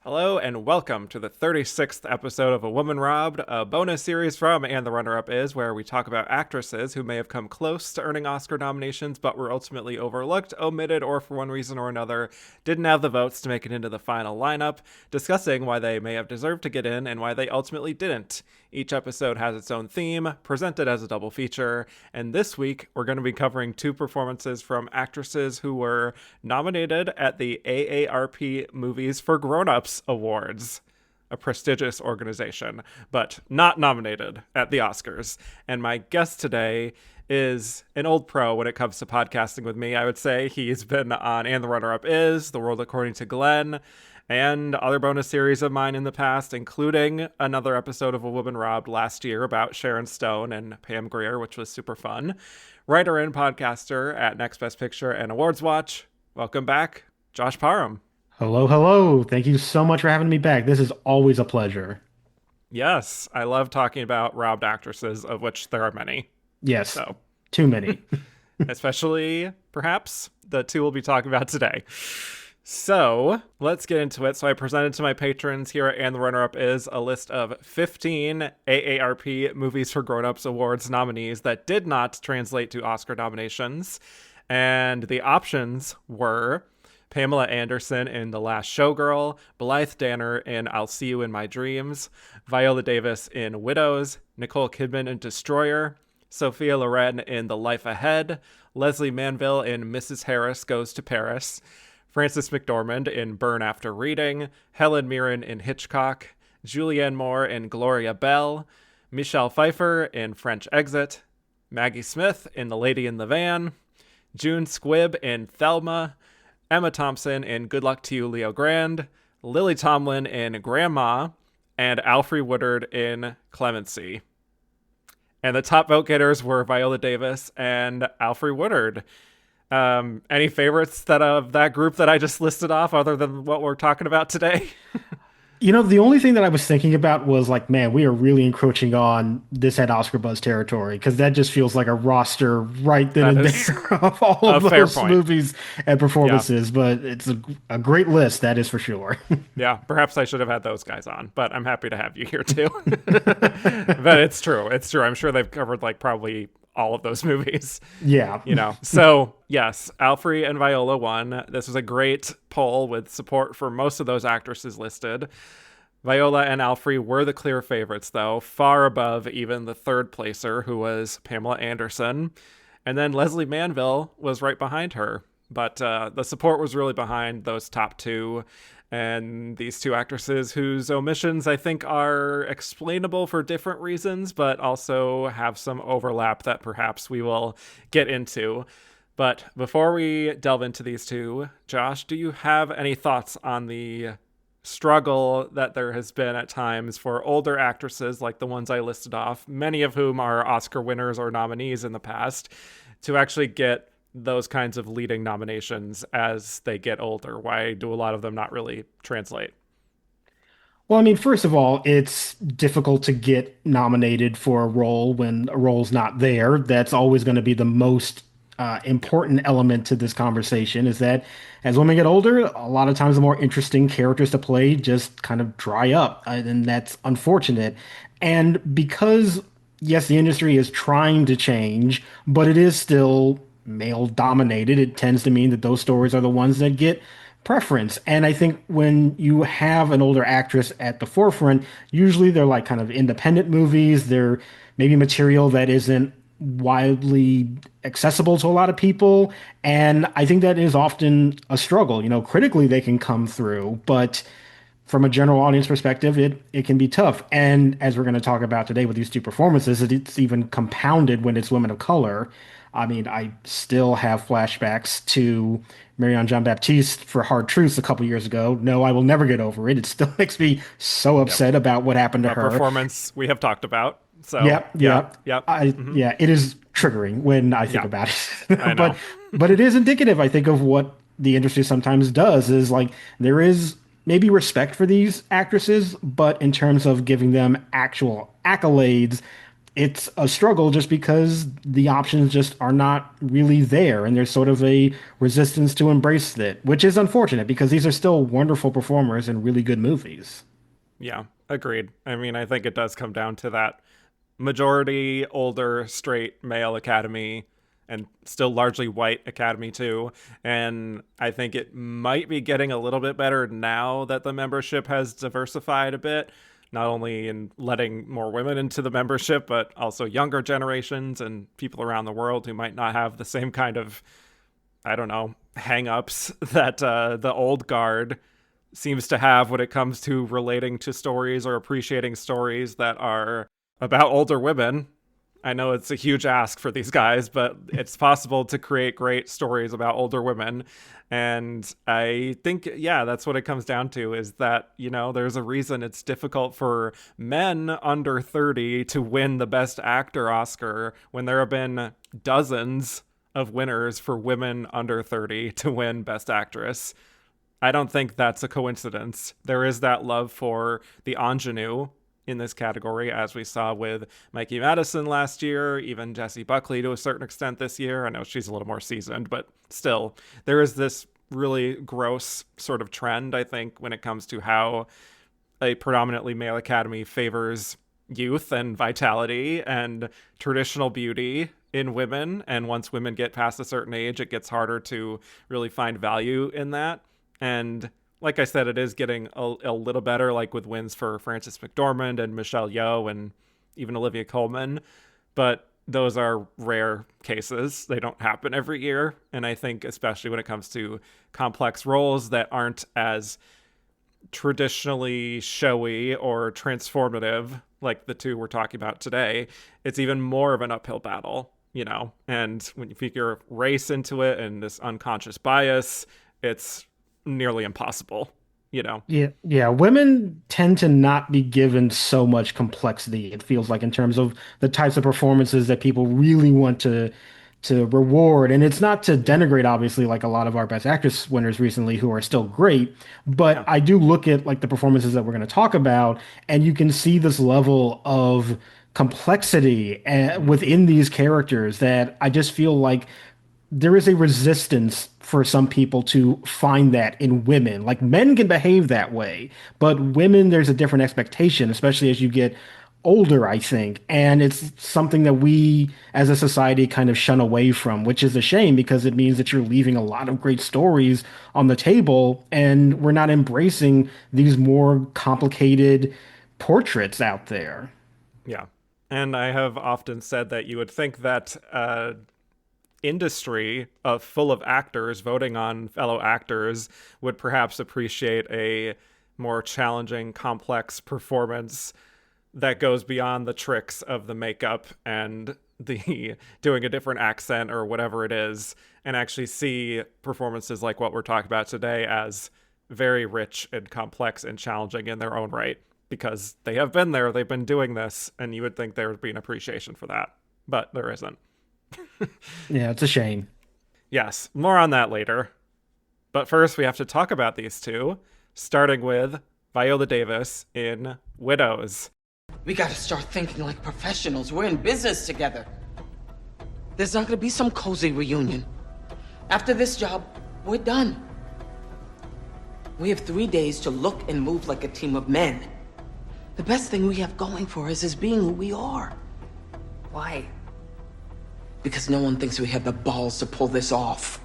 Hello and welcome to the 36th episode of A Woman Robbed, a bonus series from And the Runner-Up Is, where we talk about actresses who may have come close to earning Oscar nominations but were ultimately overlooked, omitted, or for one reason or another didn't have the votes to make it into the final lineup, discussing why they may have deserved to get in and why they ultimately didn't. Each episode has its own theme, presented as a double feature, and this week we're going to be covering two performances from actresses who were nominated at the AARP Movies for Grownups Awards, a prestigious organization, but not nominated at the Oscars. And my guest today is an old pro when it comes to podcasting with me. I would say he's been on And the Runner-Up Is, The World According to Glenn, and other bonus series of mine in the past, including another episode of A Woman Robbed last year about Sharon Stone and Pam Grier, which was super fun. Writer and podcaster at Next Best Picture and Awards Watch. Welcome back, Josh Parham. Hello, hello. Thank you so much for having me back. This is always a pleasure. Yes, I love talking about robbed actresses, of which there are many. Yes, So, too many. especially perhaps the two we'll be talking about today. So let's get into it. So I presented to my patrons here at And the Runner-Up Is a list of 15 AARP Movies for Grownups Awards nominees that did not translate to Oscar nominations. And the options were Pamela Anderson in The Last Showgirl, Blythe Danner in I'll See You in My Dreams, Viola Davis in Widows, Nicole Kidman in Destroyer, Sophia Loren in The Life Ahead, Leslie Manville in Mrs. Harris Goes to Paris, Frances McDormand in Burn After Reading, Helen Mirren in Hitchcock, Julianne Moore in Gloria Bell, Michelle Pfeiffer in French Exit, Maggie Smith in The Lady in the Van, June Squibb in Thelma, Emma Thompson in Good Luck to You, Leo Grand, Lily Tomlin in Grandma, and Alfre Woodard in Clemency. And the top vote getters were Viola Davis and Alfre Woodard. Any favorites that of that group that I just listed off other than what we're talking about today? The only thing that I was thinking about was like, man, we are really encroaching on this had Oscar buzz territory because that just feels like a roster right then That and is there of all a of fair those point. movies and Yeah. performances. But it's a great list, that is for sure. Yeah. Perhaps I should have had those guys on, but I'm happy to have you here too. But it's true. It's true. I'm sure they've covered like probably all of those movies. Yeah. So yes, Alfre and Viola won. This was a great poll with support for most of those actresses listed. Viola and Alfre were the clear favorites, though, far above even the third placer, who was Pamela Anderson. And then Leslie Manville was right behind her. But the support was really behind those top two. And these two actresses whose omissions I think are explainable for different reasons, but also have some overlap that perhaps we will get into. But before we delve into these two, Josh, do you have any thoughts on the struggle that there has been at times for older actresses like the ones I listed off, many of whom are Oscar winners or nominees in the past, to actually get those kinds of leading nominations as they get older? Why do a lot of them not really translate? Well, I mean, first of all, it's difficult to get nominated for a role when a role's not there. That's always going to be the most important element to this conversation is that as women get older, a lot of times the more interesting characters to play just kind of dry up. And that's unfortunate. And because, yes, the industry is trying to change, but it is still male dominated, it tends to mean that those stories are the ones that get preference. And I think when you have an older actress at the forefront, usually they're like kind of independent movies. They're maybe material that isn't widely accessible to a lot of people. And I think that is often a struggle. Critically, they can come through, but from a general audience perspective, it can be tough. And as we're going to talk about today with these two performances, it's even compounded when it's women of color. I mean, I still have flashbacks to Marianne Jean-Baptiste for Hard Truths a couple years ago. No, I will never get over it. It still makes me so Yep. upset about what happened to A her. performance we have talked about. So, Yep, yeah, yep. yep. Yeah, it is triggering when I think Yeah, about it. I But know. but it is indicative, I think, of what the industry sometimes does is like there is maybe respect for these actresses, but in terms of giving them actual accolades, it's a struggle just because the options just are not really there, and there's sort of a resistance to embrace it, which is unfortunate because these are still wonderful performers and really good movies. Yeah, agreed. I mean, I think it does come down to that majority older straight male academy and still largely white academy too. And I think it might be getting a little bit better now that the membership has diversified a bit, not only in letting more women into the membership, but also younger generations and people around the world who might not have the same kind of, I don't know, hang-ups that the old guard seems to have when it comes to relating to stories or appreciating stories that are about older women. I know it's a huge ask for these guys, but it's possible to create great stories about older women. And I think, yeah, that's what it comes down to is that, you know, there's a reason it's difficult for men under 30 to win the Best Actor Oscar when there have been dozens of winners for women under 30 to win Best Actress. I don't think that's a coincidence. There is that love for the ingenue in this category, as we saw with Mikey Madison last year, even Jessie Buckley to a certain extent this year. I know she's a little more seasoned, but still, there is this really gross sort of trend, I think, when it comes to how a predominantly male academy favors youth and vitality and traditional beauty in women. And once women get past a certain age, it gets harder to really find value in that. And like I said, it is getting a little better, like with wins for Frances McDormand and Michelle Yeoh and even Olivia Colman. But those are rare cases. They don't happen every year. And I think especially when it comes to complex roles that aren't as traditionally showy or transformative, like the two we're talking about today, it's even more of an uphill battle, you know? And when you figure race into it and this unconscious bias, it's nearly impossible, you know? Yeah, yeah. Women tend to not be given so much complexity, it feels like, in terms of the types of performances that people really want to reward. And it's not to Yeah. denigrate, obviously, like a lot of our Best Actress winners recently who are still great. But Yeah. I do look at like the performances that we're going to talk about, and you can see this level of complexity Mm-hmm. within these characters that I just feel like there is a resistance for some people to find that in women. Like men can behave that way, but women, there's a different expectation, especially as you get older, I think. And it's something that we as a society kind of shun away from, which is a shame because it means that you're leaving a lot of great stories on the table and we're not embracing these more complicated portraits out there. Yeah. And I have often said that you would think that industry full of actors voting on fellow actors would perhaps appreciate a more challenging, complex performance that goes beyond the tricks of the makeup and the doing a different accent or whatever it is, and actually see performances like what we're talking about today as very rich and complex and challenging in their own right because they have been there, they've been doing this, and you would think there would be an appreciation for that, but there isn't. Yeah, it's a shame. Yes, more on that later. But first, we have to talk about these two, starting with Viola Davis in Widows. We gotta start thinking like professionals. We're in business together. There's not gonna be some cozy reunion. After this job, we're done. We have 3 days to look and move like a team of men. The best thing we have going for us is being who we are. Why? Because no one thinks we have the balls to pull this off.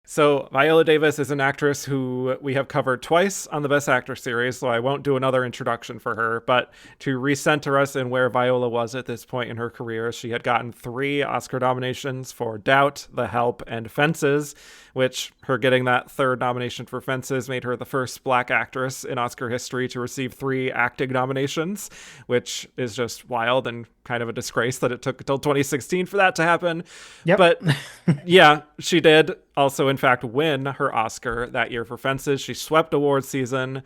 So, Viola Davis is an actress who we have covered twice on the Best Actor series, so I won't do another introduction for her. But to recenter us in where Viola was at this point in her career, she had gotten 3 Oscar nominations for Doubt, The Help, and Fences, which her getting that 3rd nomination for Fences made her the first Black actress in Oscar history to receive 3 acting nominations, which is just wild and kind of a disgrace that it took until 2016 for that to happen. Yep. But yeah, she did also, in fact, win her Oscar that year for Fences. She swept awards season.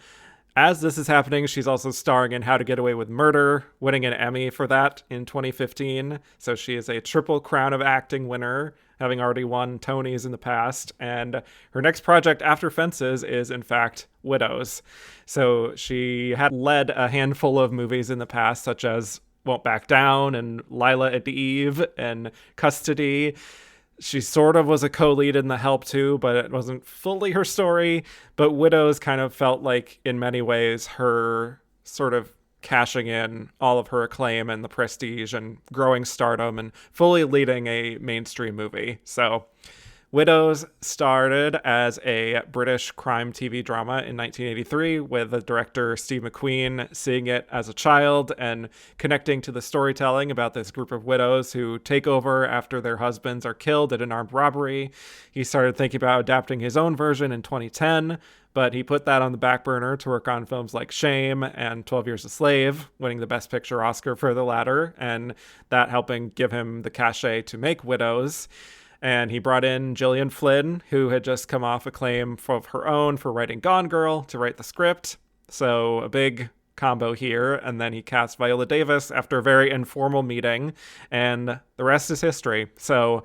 As this is happening, she's also starring in How to Get Away with Murder, winning an Emmy for that in 2015. So she is a triple crown of acting winner, having already won Tonys in the past. And her next project after Fences is, in fact, Widows. So she had led a handful of movies in the past, such as won't back down, and Lila and Eve in Custody. She sort of was a co-lead in The Help too, but it wasn't fully her story. But Widows kind of felt like, in many ways, her sort of cashing in all of her acclaim and the prestige and growing stardom and fully leading a mainstream movie. So Widows started as a British crime TV drama in 1983 with the director Steve McQueen seeing it as a child and connecting to the storytelling about this group of widows who take over after their husbands are killed in an armed robbery. He started thinking about adapting his own version in 2010, but he put that on the back burner to work on films like Shame and 12 Years a Slave, winning the Best Picture Oscar for the latter, and that helping give him the cachet to make Widows. And he brought in Gillian Flynn, who had just come off acclaim of her own for writing Gone Girl, to write the script. So a big combo here. And then he cast Viola Davis after a very informal meeting, and the rest is history. So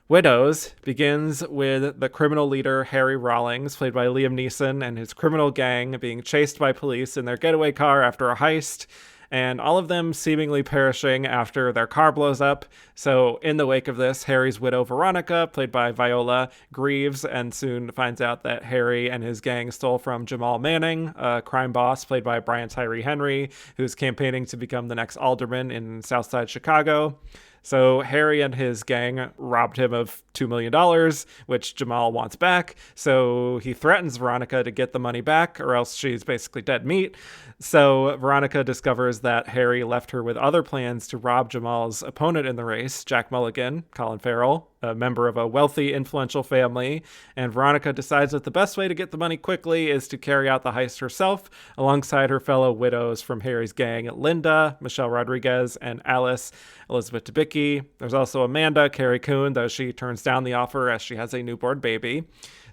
Widows begins with the criminal leader Harry Rawlings, played by Liam Neeson, and his criminal gang being chased by police in their getaway car after a heist, and all of them seemingly perishing after their car blows up. So in the wake of this, Harry's widow Veronica, played by Viola, grieves and soon finds out that Harry and his gang stole from Jamal Manning, a crime boss played by Brian Tyree Henry, who's campaigning to become the next alderman in Southside Chicago. So Harry and his gang robbed him of $2 million, which Jamal wants back. So he threatens Veronica to get the money back, or else she's basically dead meat. So Veronica discovers that Harry left her with other plans to rob Jamal's opponent in the race, Jack Mulligan, Colin Farrell, a member of a wealthy, influential family. And Veronica decides that the best way to get the money quickly is to carry out the heist herself, alongside her fellow widows from Harry's gang, Linda, Michelle Rodriguez, and Alice, Elizabeth Debicki. There's also Amanda, Carrie Coon, though she turns down the offer as she has a newborn baby.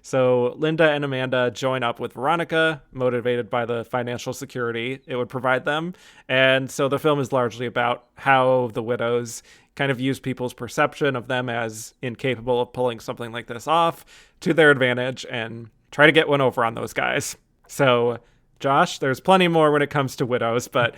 So Linda and Amanda join up with Veronica, motivated by the financial security it would provide them. And so the film is largely about how the widows kind of use people's perception of them as incapable of pulling something like this off to their advantage and try to get one over on those guys. So, Josh, there's plenty more when it comes to Widows, but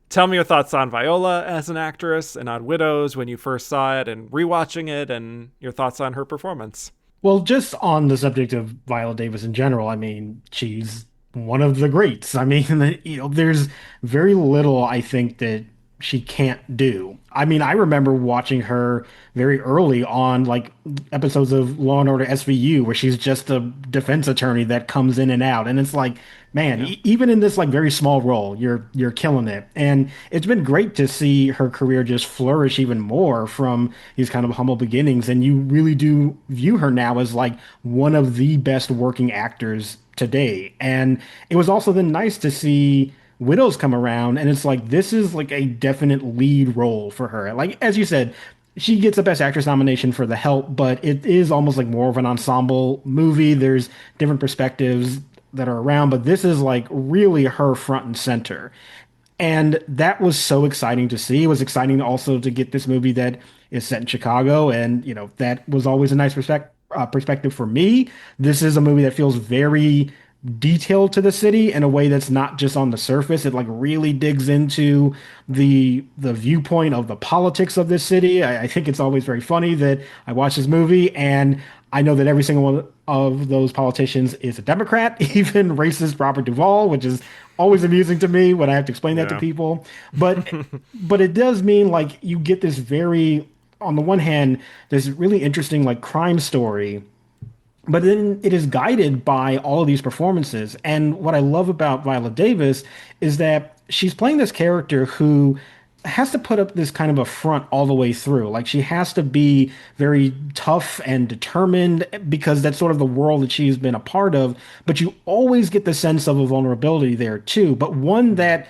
tell me your thoughts on Viola as an actress and on Widows when you first saw it and rewatching it, and your thoughts on her performance. Well, just on the subject of Viola Davis in general, I mean, she's one of the greats. I mean, there's very little I think that she can't do. I mean, I remember watching her very early on, like episodes of Law and Order SVU, where she's just a defense attorney that comes in and out, and it's like, man, even in this like very small role, you're killing it. And it's been great to see her career just flourish even more from these kind of humble beginnings. And you really do view her now as like one of the best working actors today. And it was also then nice to see Widows come around, and it's like this is like a definite lead role for her. Like as you said, she gets a Best Actress nomination for The Help, but it is almost like more of an ensemble movie. There's different perspectives that are around, but this is like really her front and center. And that was so exciting to see. It was exciting also to get this movie that is set in Chicago, and that was always a nice perspective for me. This is a movie that feels very detailed to the city in a way that's not just on the surface. It like really digs into the viewpoint of the politics of this city. I think it's always very funny that I watch this movie and I know that every single one of those politicians is a Democrat, even racist Robert Duvall, which is always amusing to me when I have to explain that to people. But it does mean like you get this very, on the one hand, this really interesting like crime story, but then it is guided by all of these performances. And what I love about Viola Davis is that she's playing this character who has to put up this kind of a front all the way through. Like she has to be very tough and determined because that's sort of the world that she's been a part of. But you always get the sense of a vulnerability there too, but one that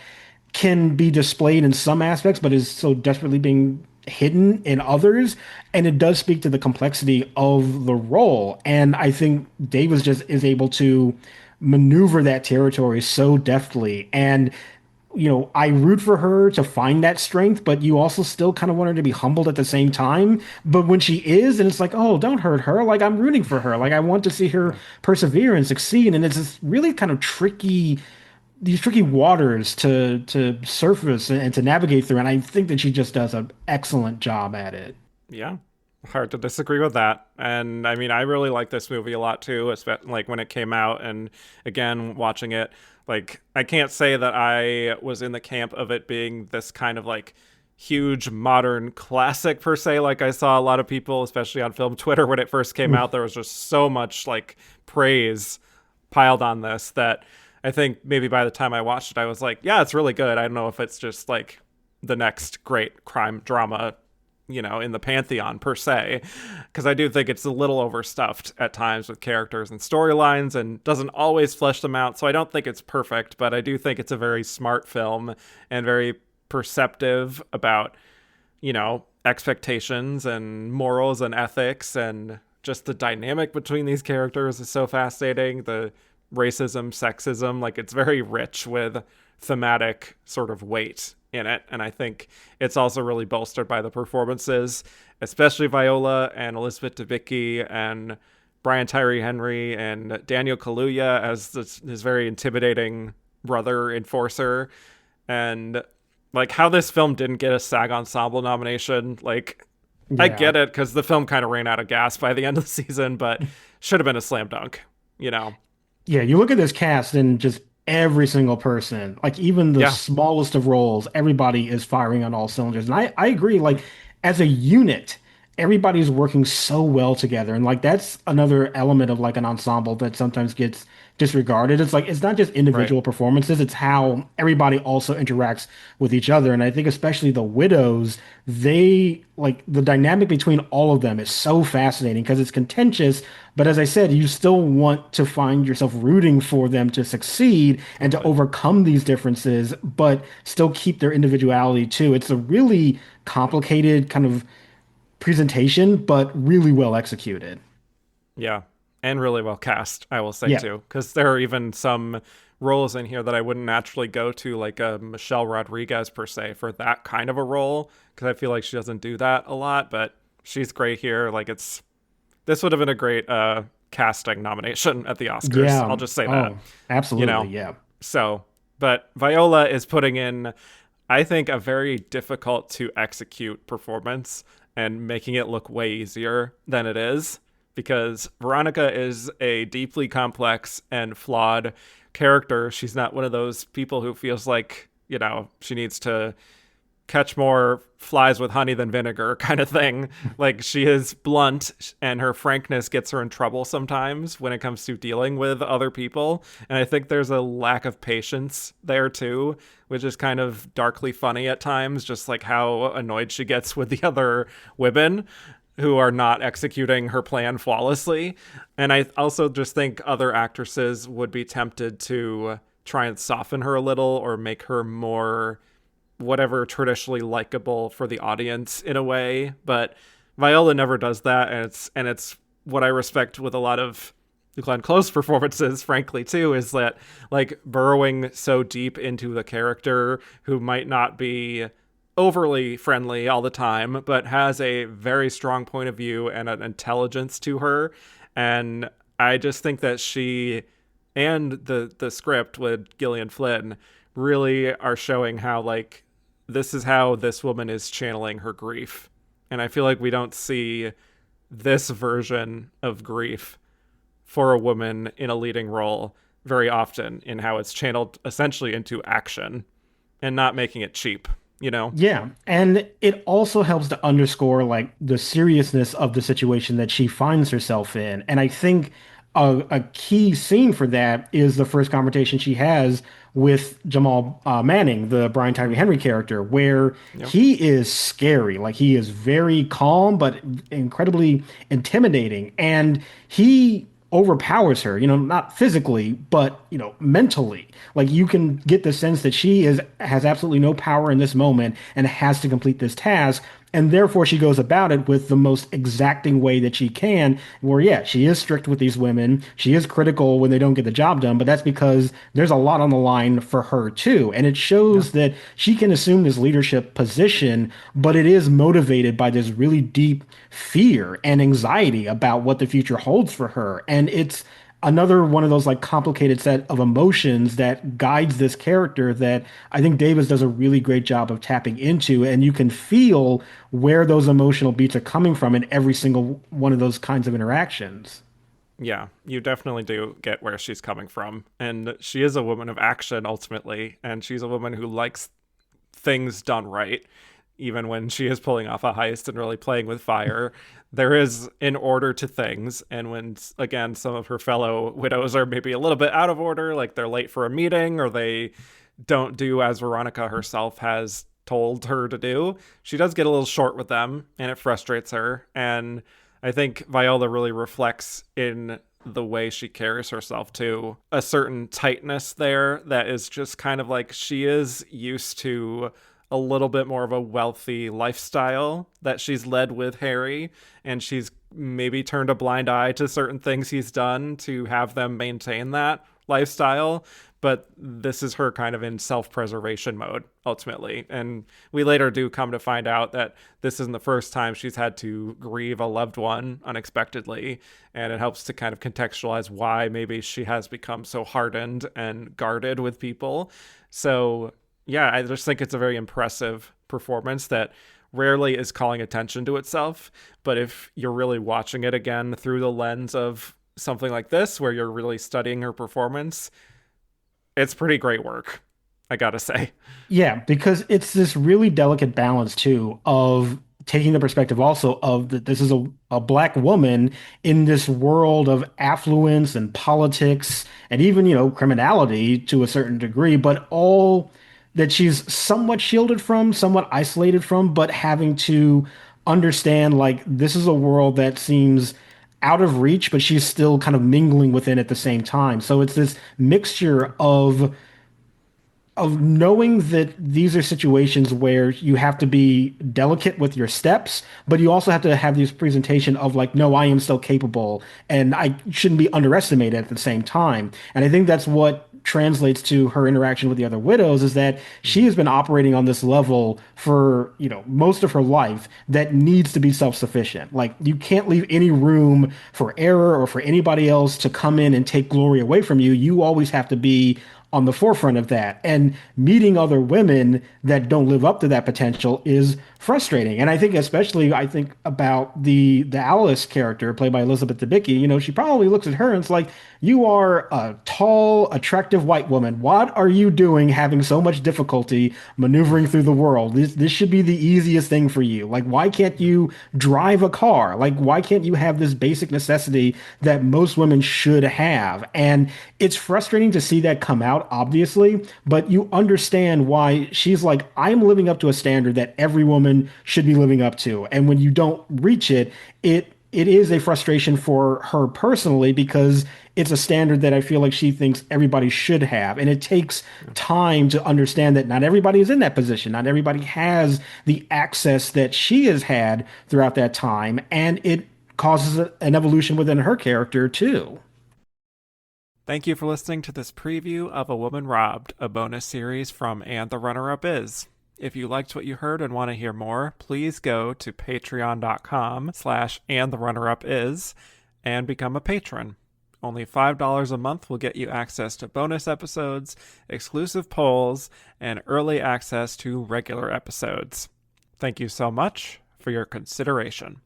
can be displayed in some aspects, but is so desperately being hidden in others. And it does speak to the complexity of the role. And I think Davis just is able to maneuver that territory so deftly. And, I root for her to find that strength, but you also still kind of want her to be humbled at the same time. But when she is, and it's like, oh, don't hurt her. Like I'm rooting for her. Like I want to see her persevere and succeed. And it's this really kind of tricky these tricky waters to surface and to navigate through. And I think that she just does an excellent job at it. Yeah. Hard to disagree with that. And I mean, I really like this movie a lot too, especially like when it came out. And again, watching it, like, I can't say that I was in the camp of it being this kind of like huge modern classic per se. Like, I saw a lot of people, especially on film Twitter, when it first came out, there was just so much like praise piled on this that I think maybe by the time I watched it, I was like, yeah, it's really good. I don't know if it's just like the next great crime drama, in the pantheon per se, because I do think it's a little overstuffed at times with characters and storylines and doesn't always flesh them out. So I don't think it's perfect, but I do think it's a very smart film and very perceptive about, expectations and morals and ethics, and just the dynamic between these characters is so fascinating. The racism, sexism, like, it's very rich with thematic sort of weight in it. And I think it's also really bolstered by the performances, especially Viola and Elizabeth Debicki and Brian Tyree Henry and Daniel Kaluuya as his very intimidating brother enforcer. And like, how this film didn't get a SAG Ensemble nomination, like, I Yeah. get it because the film kind of ran out of gas by the end of the season, but should have been a slam dunk, you know? Yeah, you look at this cast and just every single person, like even the Yeah, smallest of roles, everybody is firing on all cylinders. And I agree, like as a unit, everybody's working so well together. And like that's another element of like an ensemble that sometimes gets disregarded. It's like it's not just right. individual performances, it's how everybody also interacts with each other. And I think especially the widows, they like the dynamic between all of them is so fascinating because it's contentious, but as I said, you still want to find yourself rooting for them to succeed and to Totally. overcome these differences, but still keep their individuality too. It's a really complicated kind of presentation, but really well executed. Yeah, and really well cast, I will say Yeah. too, because there are even some roles in here that I wouldn't naturally go to, like a Michelle Rodriguez per se, for that kind of a role, because I feel like she doesn't do that a lot, but she's great here. Like, this would have been a great casting nomination at the Oscars. I'll Yeah. just say that, Oh, you absolutely. know. Yeah. So, but Viola is putting in, I think, a very difficult to execute performance and making it look way easier than it is, because Veronica is a deeply complex and flawed character. She's not one of those people who feels like, she needs to catch more flies with honey than vinegar kind of thing. Like, she is blunt and her frankness gets her in trouble sometimes when it comes to dealing with other people. And I think there's a lack of patience there too, which is kind of darkly funny at times, just like how annoyed she gets with the other women who are not executing her plan flawlessly. And I also just think other actresses would be tempted to try and soften her a little or make her more whatever traditionally likable for the audience in a way, but Viola never does that, and it's what I respect with a lot of Glenn Close performances, frankly, too, is that like burrowing so deep into the character who might not be overly friendly all the time, but has a very strong point of view and an intelligence to her. And I just think that she and the script with Gillian Flynn really are showing how like this is how this woman is channeling her grief. And I feel like we don't see this version of grief for a woman in a leading role very often, in how it's channeled essentially into action and not making it cheap, you know? Yeah, and it also helps to underscore like the seriousness of the situation that she finds herself in. And I think a key scene for that is the first conversation she has with Jamal Manning, the Brian Tyree Henry character, where Yep. he is scary. Like he is very calm, but incredibly intimidating. And he overpowers her, not physically, but, mentally. Like you can get the sense that she has absolutely no power in this moment and has to complete this task. And therefore she goes about it with the most exacting way that she can, where yeah, she is strict with these women. She is critical when they don't get the job done, but that's because there's a lot on the line for her too. And it Yeah. shows that she can assume this leadership position, but it is motivated by this really deep fear and anxiety about what the future holds for her. And it's another one of those like complicated set of emotions that guides this character that I think Davis does a really great job of tapping into, and you can feel where those emotional beats are coming from in every single one of those kinds of interactions. Yeah, you definitely do get where she's coming from. And she is a woman of action ultimately, and she's a woman who likes things done right. Even when she is pulling off a heist and really playing with fire, there is an order to things. And when, again, some of her fellow widows are maybe a little bit out of order, like they're late for a meeting or they don't do as Veronica herself has told her to do, she does get a little short with them and it frustrates her. And I think Viola really reflects in the way she carries herself too a certain tightness there that is just kind of like she is used to a little bit more of a wealthy lifestyle that she's led with Harry, and she's maybe turned a blind eye to certain things he's done to have them maintain that lifestyle. But this is her kind of in self-preservation mode ultimately, and we later do come to find out that this isn't the first time she's had to grieve a loved one unexpectedly, and it helps to kind of contextualize why maybe she has become so hardened and guarded with people. So yeah, I just think it's a very impressive performance that rarely is calling attention to itself. But if you're really watching it again through the lens of something like this, where you're really studying her performance, it's pretty great work, I gotta say. Yeah, because it's this really delicate balance too of taking the perspective also of that this is a black woman in this world of affluence and politics and even, criminality to a certain degree, but all that she's somewhat shielded from, somewhat isolated from, but having to understand like this is a world that seems out of reach, but she's still kind of mingling within at the same time. So it's this mixture of knowing that these are situations where you have to be delicate with your steps, but you also have to have this presentation of like, no, I am still capable and I shouldn't be underestimated at the same time. And I think that's what translates to her interaction with the other widows is that she has been operating on this level for, most of her life that needs to be self-sufficient. Like you can't leave any room for error or for anybody else to come in and take glory away from you. You always have to be on the forefront of that. And meeting other women that don't live up to that potential is frustrating. And I think especially I think about the Alice character played by Elizabeth Debicki, she probably looks at her and it's like, you are a tall, attractive white woman. What are you doing having so much difficulty maneuvering through the world? This should be the easiest thing for you. Like, why can't you drive a car? Like, why can't you have this basic necessity that most women should have? And it's frustrating to see that come out, obviously, but you understand why she's like, I'm living up to a standard that every woman should be living up to. And when you don't reach it, it is a frustration for her personally because it's a standard that I feel like she thinks everybody should have. And it takes time to understand that not everybody is in that position. Not everybody has the access that she has had throughout that time. And it causes an evolution within her character, too. Thank you for listening to this preview of A Woman Robbed, a bonus series from And the Runner-Up Is. If you liked what you heard and want to hear more, please go to patreon.com/andtherunnerup.is and become a patron. Only $5 a month will get you access to bonus episodes, exclusive polls, and early access to regular episodes. Thank you so much for your consideration.